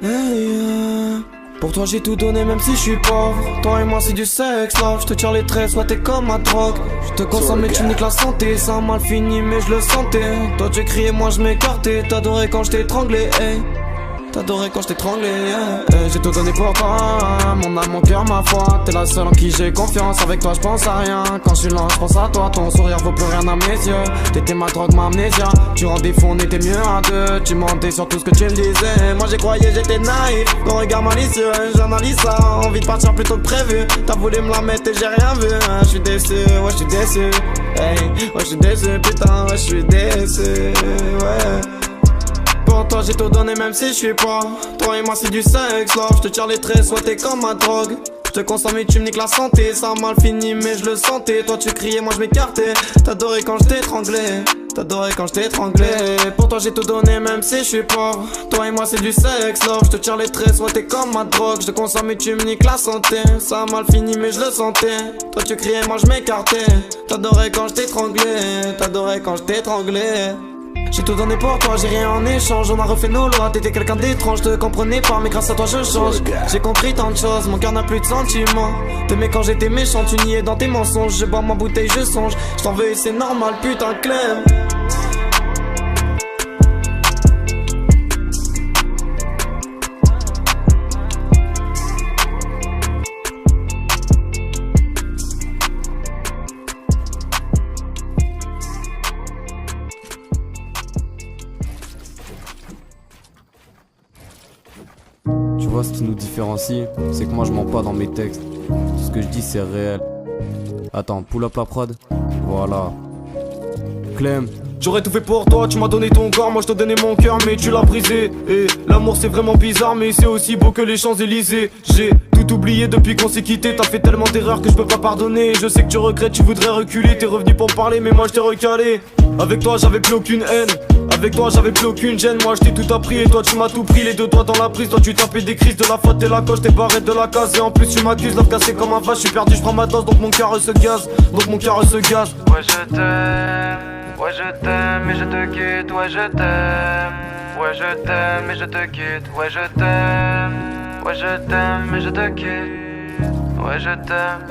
Hey, pour toi j'ai tout donné même si je suis pauvre. Toi et moi c'est du sexe love. Je te tire les traits, soit t'es comme ma drogue. Je te consomme mais tu niques la santé. Ça a mal fini mais je le sentais. Toi tu criais, moi je m'écartais. T'adorais quand je t'étranglais, hey. T'adorais quand je t'étranglais, j'ai tout donné pour toi. Mon âme, mon cœur, ma foi. T'es la seule en qui j'ai confiance. Avec toi je pense à rien. Quand je suis lent je pense à toi. Ton sourire vaut plus rien à mes yeux. T'étais ma drogue, ma amnésia. Tu rendais fou, on était mieux à deux. Tu mentais sur tout ce que tu me disais. Moi j'ai croyé j'étais naïf. Ton regard malicieux, j'analyse ça. Envie de partir plus tôt que prévu. T'as voulu me la mettre et j'ai rien vu. Je suis déçu, ouais je suis déçu. Hey, ouais je suis déçu, putain, ouais je suis déçu, ouais. Pour toi j'ai tout donné même si je suis pas. Toi et moi c'est du sexe love. Je te tire les traits, soit t'es comme ma drogue. Je te consomme et tu me niques la santé. Ça a mal fini mais je le sentais. Toi tu criais, moi je m'écartais. T'adorais quand je t'étranglais. T'adorais quand je t'étranglais. Pour toi j'ai tout donné même si je suis pauvre. Toi et moi c'est du sexe love. Je te tire les traits, soit t'es comme ma drogue. Je te consomme et tu me niques la santé. Ça a mal fini mais je le sentais. Toi tu criais, moi je m'écartais. T'adorais quand je t'étranglais. T'adorais quand je t'étranglais. J'ai tout donné pour toi, j'ai rien en échange. On a refait nos lois, t'étais quelqu'un d'étrange. Je te comprenais pas, mais grâce à toi je change. J'ai compris tant de choses, mon cœur n'a plus de sentiments. T'aimais quand j'étais méchant, tu niais dans tes mensonges. Je bois ma bouteille, je songe. Je t'en veux et c'est normal, putain Clem. Tu vois, ce qui nous différencie, c'est que moi je mens pas dans mes textes. Tout ce que je dis c'est réel. Attends, pull up la prod. Voilà. Clem. J'aurais tout fait pour toi, tu m'as donné ton corps, moi je te donnais mon cœur mais tu l'as brisé. Et l'amour c'est vraiment bizarre mais c'est aussi beau que les Champs-Élysées. J'ai tout oublié depuis qu'on s'est quitté, t'as fait tellement d'erreurs que je peux pas pardonner. Je sais que tu regrettes, tu voudrais reculer, t'es revenu pour parler mais moi je t'ai recalé. Avec toi j'avais plus aucune haine, avec toi j'avais plus aucune gêne. Moi je t'ai tout appris et toi tu m'as tout pris. Les deux doigts dans la prise, toi tu tapais des crises. De la faute et la coche, t'es barré de la case. Et en plus tu m'accuses, love cassé comme un vache. Je suis perdu, je prends ma dose donc mon cœur se gaze. Donc mon cœur se gaze. Ouais je t'aime, ouais je t'aime et je te quitte. Ouais je t'aime, ouais je t'aime et je te quitte. Ouais je t'aime, ouais je t'aime et je te quitte. Ouais je t'aime,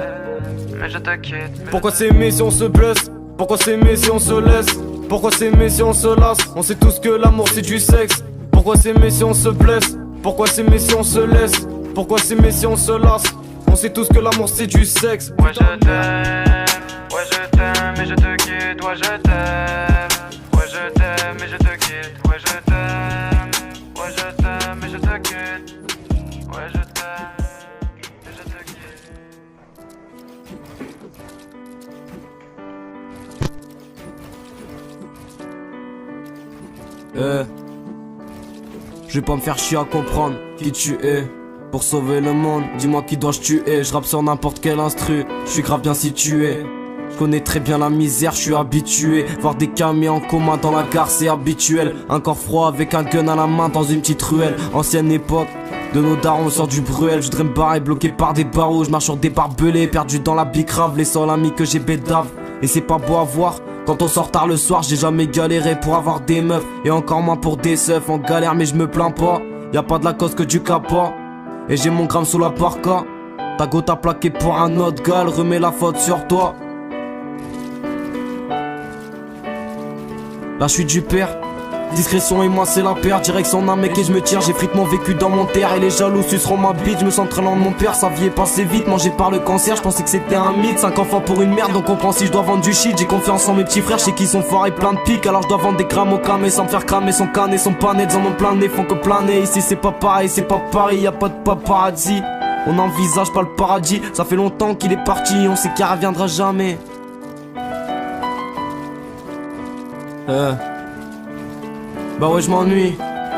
mais je te quitte. Pourquoi s'aimer si on se blesse? Pourquoi s'aimer si on se laisse? Pourquoi s'aimer si on se lasse? On sait tous que l'amour c'est du sexe. Pourquoi s'aimer si on se blesse? Pourquoi s'aimer si on se laisse? Pourquoi s'aimer si on se lasse? On sait tous que l'amour c'est du sexe. Ouais je t'aime, ouais je t'aime et je te quitte. Ouais je t'aime, ouais je t'aime et je te quitte. Ouais je t'aime, ouais je t'aime et je te quitte. Ouais je t'aime et je te quitte. Je vais pas me faire chier à comprendre qui tu es. Pour sauver le monde, dis-moi qui dois-je tuer. Je rappe sur n'importe quel instru, je suis grave bien situé. Je connais très bien la misère, je suis habitué. Voir des camions en coma dans la gare c'est habituel. Un corps froid avec un gun à la main dans une petite ruelle. Ancienne époque, de nos darons sort du bruel. Je voudrais me barrer bloqué par des barreaux. Je marche sur des barbelés, perdu dans la bicrave. Les seuls amis que j'ai bédave. Et c'est pas beau à voir. Quand on sort tard le soir, j'ai jamais galéré pour avoir des meufs. Et encore moins pour des seufs. En galère mais je me plains pas. Y'a pas de la cause que du capa. Et j'ai mon gramme sous la parka. Ta go t'a plaqué pour un autre gal. Remets la faute sur toi. Là je suis du père. Discrétion et moi c'est la paire. Direction d'un mec et je me tire. J'ai fritement vécu dans mon terre. Et les jaloux suceront ma bite. Je me sens très lent de mon père. Sa vie est passée vite. Mangé par le cancer. Je pensais que c'était un mythe. 5 enfants pour une merde. Donc on comprend si je dois vendre du shit. J'ai confiance en mes petits frères. Je sais qu'ils sont forts et plein de piques. Alors je dois vendre des grammes au camé. Sans me faire cramer son canet. Son panet. Ils en ont plein de nez. Font que planer. Ici c'est pas pareil. C'est pas Paris. Y'a pas de paparazzi. On envisage pas le paradis. Ça fait longtemps qu'il est parti. On sait qu'il reviendra jamais. Bah ouais je m'ennuie.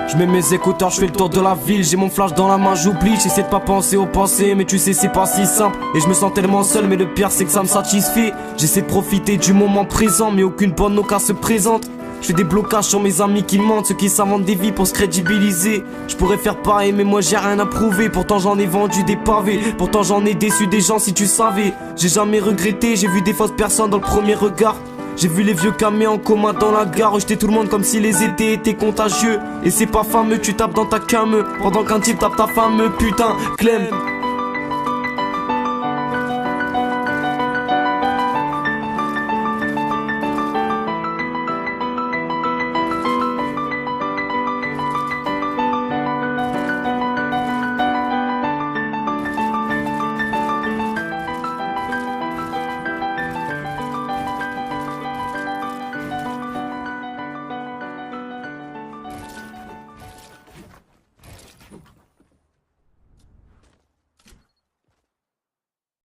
Je mets mes écouteurs, je fais le tour de la ville. J'ai mon flash dans la main, j'oublie. J'essaie de pas penser aux pensées, mais tu sais c'est pas si simple. Et je me sens tellement seul, mais le pire c'est que ça me satisfait. J'essaie de profiter du moment présent, mais aucune bonne occasion se présente. Je fais des blocages sur mes amis qui mentent, ceux qui s'inventent des vies pour se crédibiliser. Je pourrais faire pareil mais moi j'ai rien à prouver. Pourtant j'en ai vendu des pavés. Pourtant j'en ai déçu des gens si tu savais. J'ai jamais regretté, j'ai vu des fausses personnes dans le premier regard. J'ai vu les vieux camés en coma dans la gare. J'étais tout le monde comme si les étés étaient contagieux. Et c'est pas fameux, tu tapes dans ta came pendant qu'un type tape ta femme. Putain, Clem,